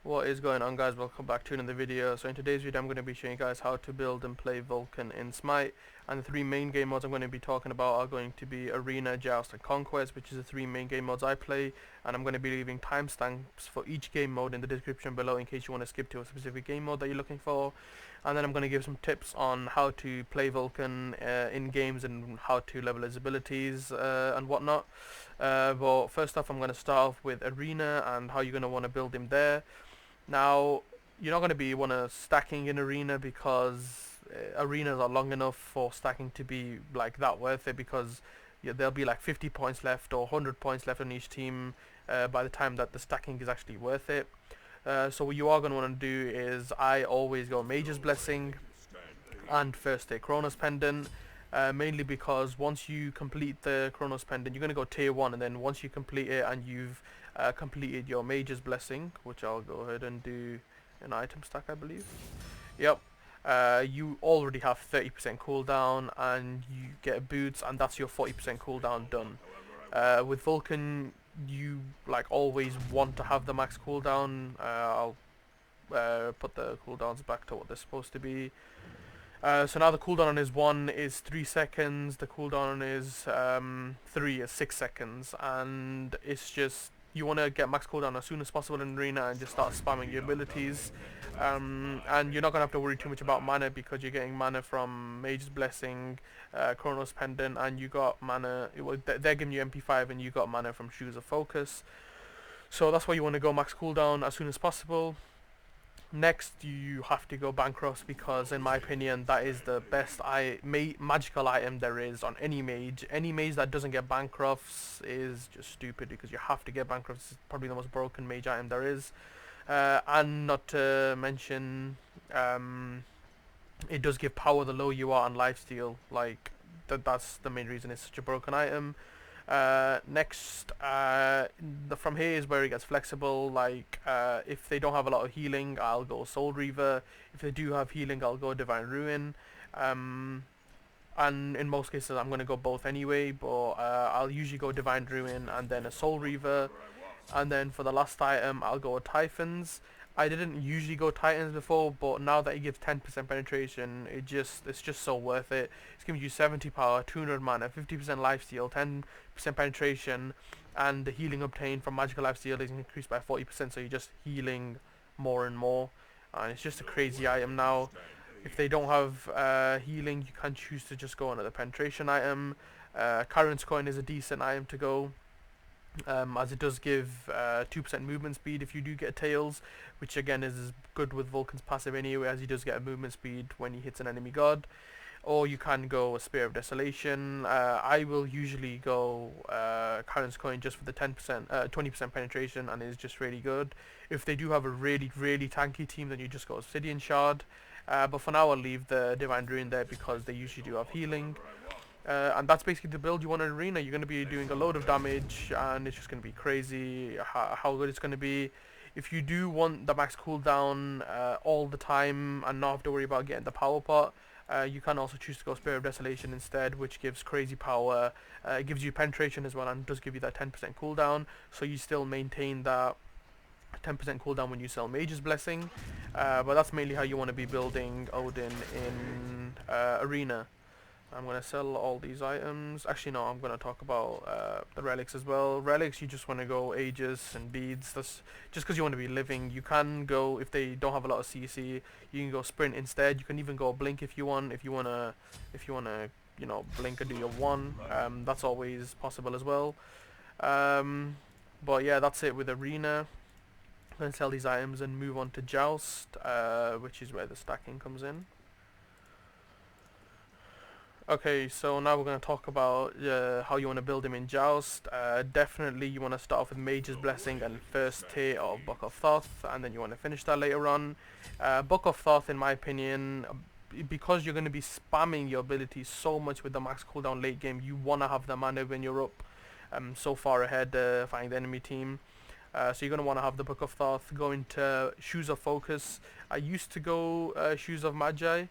What is going on, guys? Welcome back to another video. So in today's video I'm going to be showing you guys how to build and play Vulcan in Smite, and the three main game modes I'm going to be talking about are going to be Arena, Joust and Conquest, which is the three main game modes I play, and I'm going to be leaving timestamps for each game mode in the description below in case you want to skip to a specific game mode that you're looking for. And then I'm going to give some tips on how to play Vulcan in games and how to level his abilities and whatnot. But first off, I'm going to start off with Arena and how you're going to want to build him there. Now, you're not going to be stacking in arena because arenas are long enough for stacking to be like that worth it, because there'll be like 50 points left or 100 points left on each team by the time that the stacking is actually worth it. So what you are going to want to do is, I always go Mage's Blessing and first a Chronos Pendant. Mainly because once you complete the Chronos Pendant, you're going to go tier 1, and then once you complete it and you've completed your Mage's Blessing, which I'll go ahead and do an item stack, I believe. Yep. You already have 30% cooldown and you get boots, and that's your 40% cooldown done. With Vulcan, you like always want to have the max cooldown. I'll put the cooldowns back to what they're supposed to be. So now the cooldown on his 1 is 3 seconds, the cooldown on his 3 is 6 seconds, and it's just, you want to get max cooldown as soon as possible in arena and just start spamming your abilities. And you're not going to have to worry too much about mana, because you're getting mana from Mage's Blessing, Chronos Pendant, and you got mana, they're giving you MP5 and you got mana from Shoes of Focus. So that's why you want to go max cooldown as soon as possible. Next, you have to go Bancrofts, because in my opinion that is the best magical item there is on any mage. Any mage that doesn't get Bancrofts is just stupid, because you have to get Bancrofts. It's probably the most broken mage item there is. And not to mention, it does give power the lower you are on lifesteal. Like, that's the main reason it's such a broken item. Next, from here is where it gets flexible. Like, if they don't have a lot of healing, I'll go Soul Reaver. If they do have healing, I'll go Divine Ruin. And in most cases I'm going to go both anyway, but I'll usually go Divine Ruin and then a Soul Reaver. And then for the last item, I'll go Typhons. I didn't usually go Titans before, but now that it gives 10% penetration, it's just so worth it. It's giving you 70 power, 200 mana, 50% lifesteal, 10% penetration, and the healing obtained from magical lifesteal is increased by 40%, so you're just healing more and more. And it's just a crazy item now. If they don't have healing, you can choose to just go another penetration item. Karen's Coin is a decent item to go. As it does give 2% movement speed if you do get tails, which again is good with Vulcan's passive anyway, as he does get a movement speed when he hits an enemy god. Or you can go a Spear of Desolation. I will usually go Karen's Coin just for the 20% penetration, and it's just really good. If they do have a really tanky team, then you just go Obsidian Shard. But for now I'll leave the Divine Ruin there, because they usually do have healing. And that's basically the build you want in arena. You're going to be doing a load of damage, and it's just going to be crazy how good it's going to be. If you do want the max cooldown all the time and not have to worry about getting the power pot, you can also choose to go Spirit of Desolation instead, which gives crazy power. It gives you penetration as well, and does give you that 10% cooldown, so you still maintain that 10% cooldown when you sell Mage's Blessing. But that's mainly how you want to be building Odin in arena. I'm going to sell all these items. Actually, no, I'm going to talk about the relics as well. Relics, you just want to go Aegis and Beads. That's just because you want to be living. You can go, if they don't have a lot of CC, you can go Sprint instead. You can even go Blink if you want. If you want to, you know, blink and do your 1. That's always possible as well. But yeah, that's it with Arena. I'm going to sell these items and move on to Joust, which is where the stacking comes in. Okay, so now we're going to talk about how you want to build him in Joust. Definitely you want to start off with Mage's Blessing and first tier of Book of Thoth, and then you want to finish that later on. Book of Thoth, in my opinion, because you're going to be spamming your abilities so much with the max cooldown late game, you want to have the mana when you're up so far ahead fighting the enemy team. So you're going to want to have the Book of Thoth. Go into Shoes of Focus. I used to go Shoes of Magi.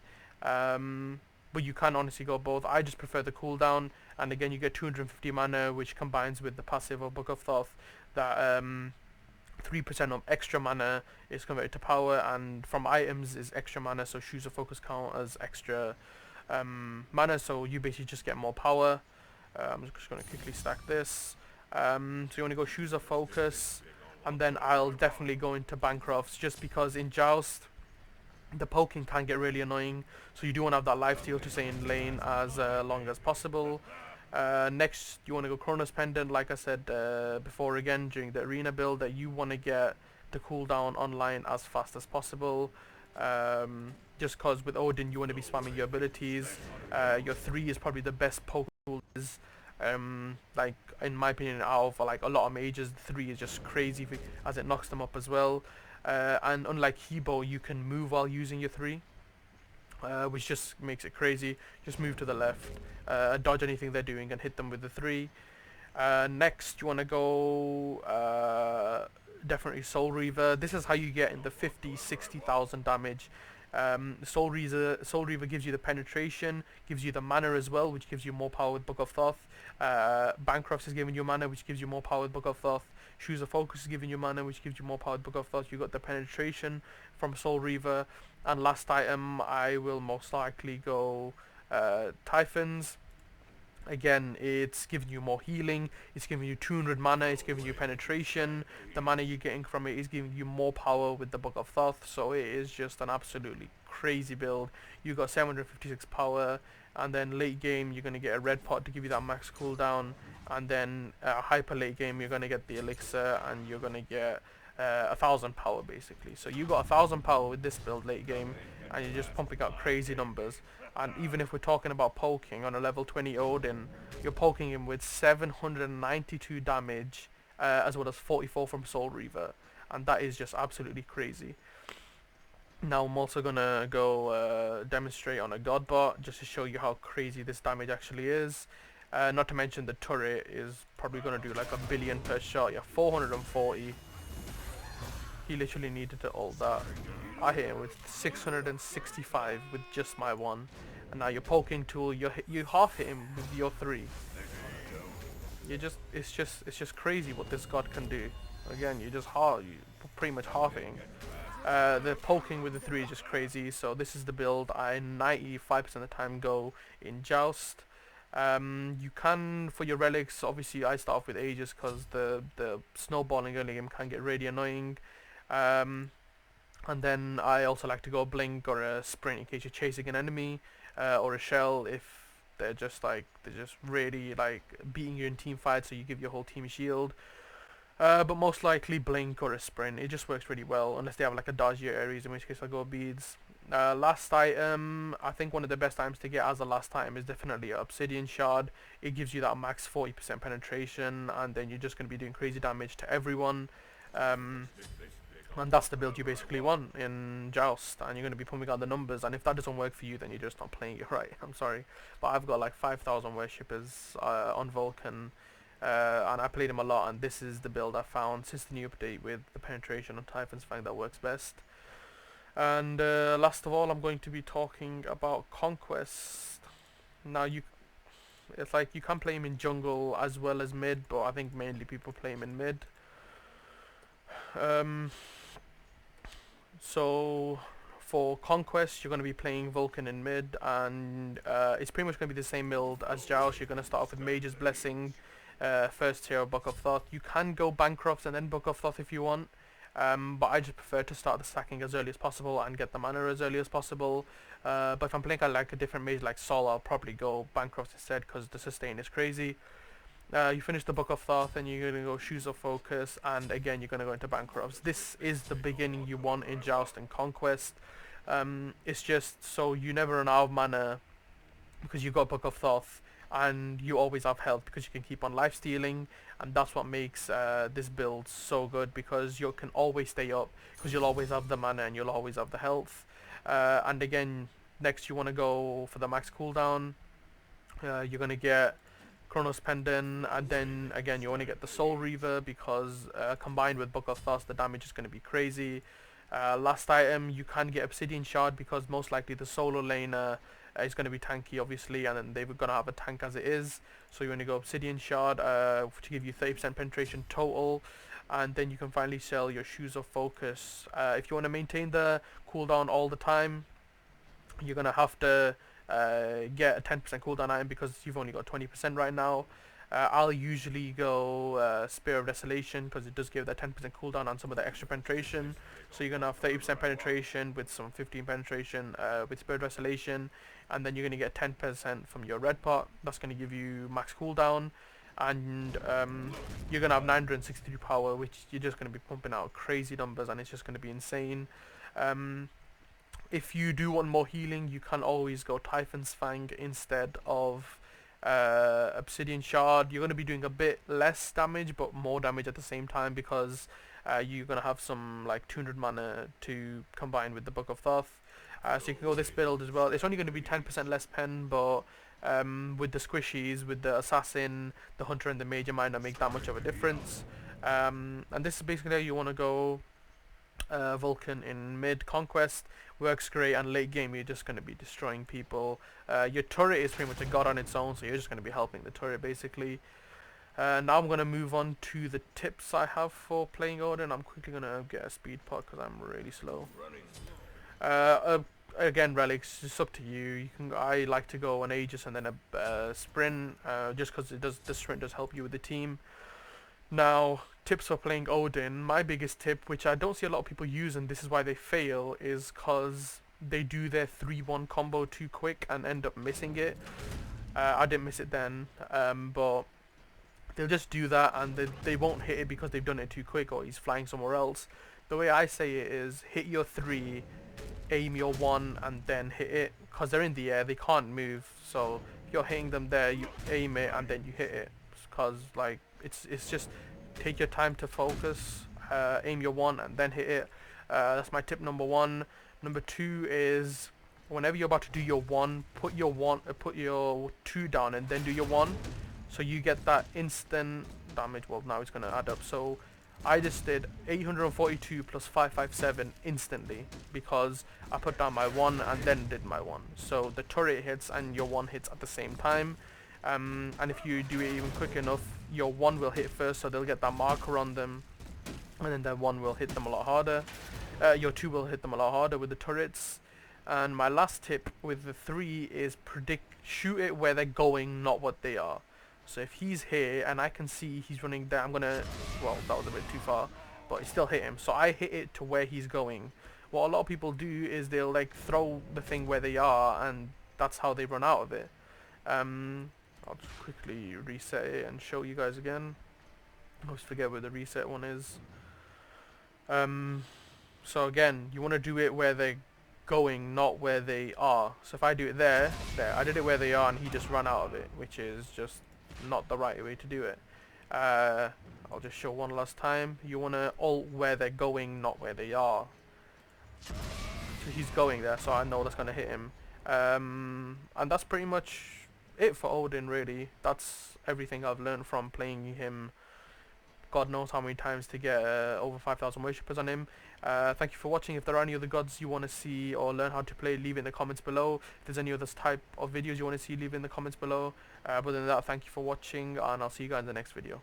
But you can honestly go both. I just prefer the cooldown, and again you get 250 mana, which combines with the passive of Book of Thoth that 3% of extra mana is converted to power, and from items is extra mana, so Shoes of Focus count as extra mana, so you basically just get more power. I'm just going to quickly stack this. So you want to go Shoes of Focus, and then I'll definitely go into Bancrofts, just because in Joust the poking can get really annoying, so you do want to have that lifesteal to stay in lane as long as possible. Next, you want to go Chronos Pendant, like I said before again during the arena build, that you want to get the cooldown online as fast as possible. Just cause with Odin you want to be spamming your abilities. Your 3 is probably the best poke tool. Like in my opinion, out of like a lot of mages, the 3 is just crazy as it knocks them up as well. And unlike Hebo, you can move while using your 3. Which just makes it crazy. Just move to the left, dodge anything they're doing, and hit them with the 3. Next, you want to go definitely Soul Reaver. This is how you get in the 50,000-60,000 damage. Soul Reaver gives you the penetration, gives you the mana as well, which gives you more power with Book of Thoth. Bancrofts is giving you mana, which gives you more power with Book of Thoth. Shoes of Focus is giving you mana, which gives you more power with Book of Thoth. You got the penetration from Soul Reaver. And last item, I will most likely go Typhons. Again, it's giving you more healing, it's giving you 200 mana, it's giving you penetration. The mana you're getting from it is giving you more power with the Book of Thoth, so it is just an absolutely crazy build. You got 756 power, and then late game you're going to get a red pot to give you that max cooldown, and then hyper late game you're going to get the elixir, and you're going to get 1,000 power basically. So you got 1,000 power with this build late game, and you're just pumping out crazy numbers. And even if we're talking about poking on a level 20 Odin, you're poking him with 792 damage, as well as 44 from Soul Reaver, and that is just absolutely crazy. Now I'm also gonna go demonstrate on a Godbot, just to show you how crazy this damage actually is. Not to mention the turret is probably gonna do like 1 billion per shot. Yeah, 440. He literally needed to ult that. I hit him with 665 with just my 1, and now your poking tool, you half hit him with your 3. It's just crazy what this god can do. Again, you pretty much halving. The poking with the 3 is just crazy. So this is the build I 95% of the time go in Joust. You can, for your relics, obviously I start off with Aegis because the snowballing early game can get really annoying. And then I also like to go Blink or a Sprint in case you're chasing an enemy, or a Shell if they're just really like beating you in team fights, so you give your whole team a shield. But most likely Blink or a Sprint. It just works really well, unless they have like a dodgier Ares, in which case I'll go Beads. Last item, I think one of the best items to get as a last item is definitely an Obsidian Shard. It gives you that max 40% penetration, and then you're just going to be doing crazy damage to everyone. And that's the build you basically want in Joust, and you're going to be pumping out the numbers, and if that doesn't work for you, then you're just not playing it right. I'm sorry, but I've got like 5,000 worshippers on Vulcan, and I played them a lot, and this is the build I found since the new update with the penetration on Typhon's Fang that works best. And last of all, I'm going to be talking about Conquest. Now it's like you can play him in jungle as well as mid, but I think mainly people play him in mid. So for Conquest, you're going to be playing Vulcan in mid, and it's pretty much going to be the same build as Joust. You're going to start off with Mage's Blessing, first tier of Book of Thoth. You can go Bancrofts and then Book of Thoth if you want, but I just prefer to start the stacking as early as possible and get the mana as early as possible. But if I'm playing like a different mage like Sol, I'll probably go Bancrofts instead because the sustain is crazy. You finish the Book of Thoth, and you're going to go Shoes of Focus, and again you're going to go into Bancrofts. This is the beginning you want in Joust and Conquest. It's just so you never run out of mana because you've got Book of Thoth, and you always have health because you can keep on life stealing, and that's what makes this build so good, because you can always stay up because you'll always have the mana and you'll always have the health. And again, next you want to go for the max cooldown. You're going to get Chronos Pendant, and then again you want to get the Soul Reaver because combined with Book of Thoth the damage is going to be crazy. Last item, you can get Obsidian Shard because most likely the solo laner is going to be tanky obviously, and then they're going to have a tank as it is, so you want to go Obsidian Shard to give you 30% penetration total. and then you can finally sell your Shoes of Focus. If you want to maintain the cooldown all the time, you're gonna have to get a 10% cooldown item because you've only got 20% right now. I'll usually go Spear of Desolation because it does give that 10% cooldown on some of the extra penetration. So you're gonna have 30% penetration with some 15 penetration with Spear of Desolation, and then you're gonna get 10% from your red pot. That's gonna give you max cooldown, and you're gonna have 963 power, which you're just gonna be pumping out crazy numbers, and it's just gonna be insane. If you do want more healing, you can always go Typhon's Fang instead of Obsidian Shard. You're going to be doing a bit less damage, but more damage at the same time because you're going to have some like 200 mana to combine with the Book of Thoth. So you can go this build as well. It's only going to be 10% less pen, but with the squishies, with the Assassin, the Hunter, and the Mage, it might not make that much of a difference. And this is basically how you want to go. Vulcan in mid. Conquest works great, and late game you're just going to be destroying people. Your turret is pretty much a god on its own, so you're just going to be helping the turret basically. Now I'm going to move on to the tips I have for playing Odin. I'm quickly going to get a speed pot because I'm really slow. Again, relics, it's up to you. I like to go an Aegis and then a sprint, just because the sprint does help you with the team. Now, tips for playing Odin. My biggest tip, which I don't see a lot of people use, and this is why they fail, is because they do their 3-1 combo too quick and end up missing it. I didn't miss it then, but they'll just do that and they won't hit it because they've done it too quick or he's flying somewhere else. The way I say it is hit your 3, aim your 1, and then hit it, because they're in the air, they can't move. So if you're hitting them there, you aim it and then you hit it, because like it's just take your time to focus, aim your 1 and then hit it. That's my tip number 1. Number 2 is whenever you're about to do your 1, put your 2 down and then do your 1, so you get that instant damage. Well, now it's going to add up. So I just did 842 plus 557 instantly because I put down my 1 and then did my 1. So the turret hits and your 1 hits at the same time. And if you do it even quick enough, your 1 will hit first, so they'll get that marker on them, and then that 1 will hit them a lot harder. Your 2 will hit them a lot harder with the turrets. And my last tip with the 3 is shoot it where they're going, not what they are. So if he's here and I can see he's running there, I'm gonna, well, that was a bit too far, but I still hit him. So I hit it to where he's going. What a lot of people do is they'll like throw the thing where they are, and that's how they run out of it. I'll just quickly reset it and show you guys again. I always forget where the reset one is. So again, you want to do it where they're going, not where they are. So if I do it there, I did it where they are and he just ran out of it, which is just not the right way to do it. I'll just show one last time. You want to ult where they're going, not where they are. So he's going there, so I know that's going to hit him. And that's pretty much it for Odin, really. That's everything I've learned from playing him God knows how many times to get over 5,000 worshippers on him. Thank you for watching. If there are any other gods you want to see or learn how to play, leave it in the comments below. If there's any other type of videos you want to see, leave it in the comments below. Other than that, thank you for watching, and I'll see you guys in the next video.